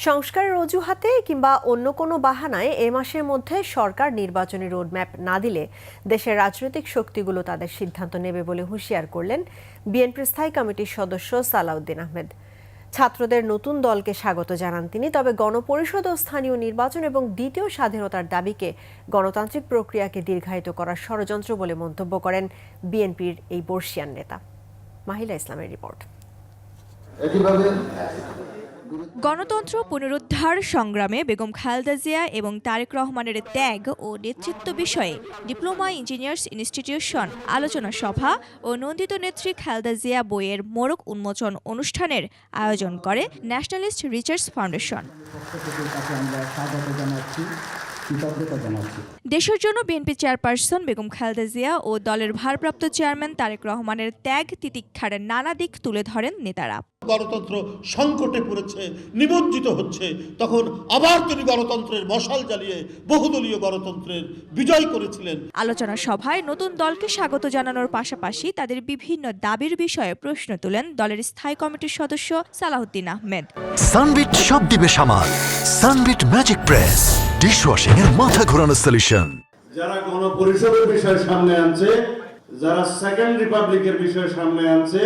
সংস্কারের অজুহাতে কিংবা অন্য কোনো বাহানায় এ মাসের মধ্যে সরকার নির্বাচনী রোডম্যাপ না দিলে দেশের রাজনৈতিক শক্তিগুলো তাদের সিদ্ধান্ত নেবে বলে হুঁশিয়ার করলেন বিএনপির স্থায়ী কমিটির সদস্য সালাউদ্দিন আহমেদ। ছাত্রদের নতুন দলকে স্বাগত জানান তিনি, তবে গণপরিষদ ও স্থানীয় নির্বাচন এবং দ্বিতীয় স্বাধীনতার দাবিকে গণতান্ত্রিক প্রক্রিয়াকে দীর্ঘায়িত করার ষড়যন্ত্র বলে মন্তব্য করেন বিএনপির এই বর্ষিয়ান নেতা। মাহিলা ইসলামের রিপোর্ট। গণতন্ত্র পুনরুদ্ধার সংগ্রামে বেগম খালেদা জিয়া এবং তারেক রহমানের ত্যাগ ও নেতৃত্ব বিষয়ে ডিপ্লোমা ইঞ্জিনিয়ার্স ইনস্টিটিউশন আলোচনা সভা ও নন্দিত নেত্রী খালেদা জিয়া বইয়ের মোড়ক উন্মোচন অনুষ্ঠানের আয়োজন করে ন্যাশনালিস্ট রিসার্চ ফাউন্ডেশন। দেশের জন্য বিএনপি চেয়ারপারসন বেগম খালেদা জিয়া ও দলের ভারপ্রাপ্ত চেয়ারম্যান তারেক রহমানের ত্যাগ তিতিক্ষার নানা দিক তুলে ধরেন নেতারা। গণতন্ত্র সংকটে পড়েছে, নিমজ্জিত হচ্ছে, তখন আবার তিনি গণতন্ত্রের মশাল জ্বালিয়ে বহুদলীয় গণতন্ত্রের বিজয় করেছিলেন। আলোচনা সভায় নতুন দলকে স্বাগত জানানোর পাশাপাশি তাদের বিভিন্ন দাবির বিষয়ে প্রশ্ন তুলেন দলের স্থায়ী কমিটির সদস্য সালাউদ্দিন আহমেদ। সানবিট সব দিবে সামাল। সানবিট ম্যাজিক প্রেস ডিশওয়াশিং এর মাথা ঘোরানো সলিউশন। যারা গণপরিষদের বিষয় সামনে আনছে, যারা সেকেন্ড রিপাবলিকের বিষয় সামনে আনছে,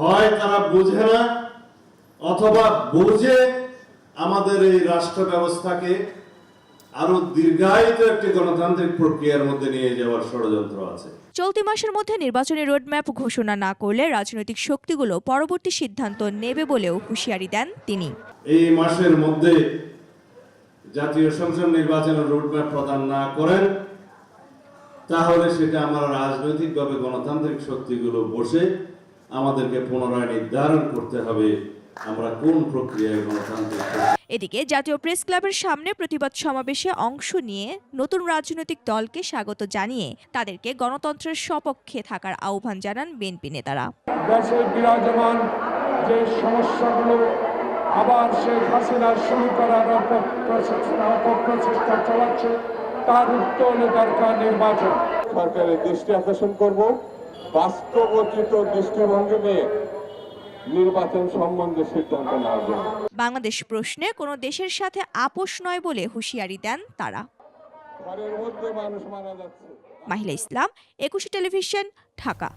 হয় তারা বোঝে না অথবা বুঝে আমাদের এই রাষ্ট্র ব্যবস্থাকে আরো দীর্ঘায়িত একটি গণতান্ত্রিক প্রক্রিয়ার মধ্যে নিয়ে যাওয়ার ষড়যন্ত্র আছে। চলতি মাসের মধ্যে নির্বাচনী রোডম্যাপ ঘোষণা না করলে রাজনৈতিক শক্তিগুলো পরবর্তী সিদ্ধান্ত নেবে বলেও হুঁশিয়ারি দেন তিনি। এই মাসের মধ্যে জাতীয় সংসদ নির্বাচনের রোডম্যাপ প্রদান না করেন তাহলে সেটা আমরা রাজনৈতিকভাবে গণতান্ত্রিক শক্তিগুলো বসে আমাদেরকে পুনরায় নির্ধারণ করতে হবে আমরা কোন প্রক্রিয়ায় গণতান্ত্রিক। এদিকে জাতীয় প্রেস ক্লাবের সামনে প্রতিবাদ সমাবেশে অংশ নিয়ে নতুন রাজনৈতিক দলকে স্বাগত জানিয়ে তাদেরকে গণতন্ত্রের সপক্ষে থাকার আহ্বান জানান বিএনপি নেতারা। দেশে বিরাজমান যে সমস্যাগুলো আবার শেখ হাসিনা শুরু করার অপপ্রচেষ্টা চালাচ্ছে তার উত্তরণে দরকার নির্বাচন। সরকারের দৃষ্টি আকর্ষণ করব, বাস্তবোচিত দৃষ্টিভঙ্গি নিয়ে নির্বাচন সম্বন্ধে সিদ্ধান্ত নেওয়া হবে। বাংলাদেশ প্রশ্নে কোনো দেশের সাথে আপোষ নয় বলে হুঁশিয়ারি দেন তারা। ঘরের মধ্যে মানুষ মারা যাচ্ছে। মাহিলা ইসলাম, 21 টেলিভিশন, ঢাকা।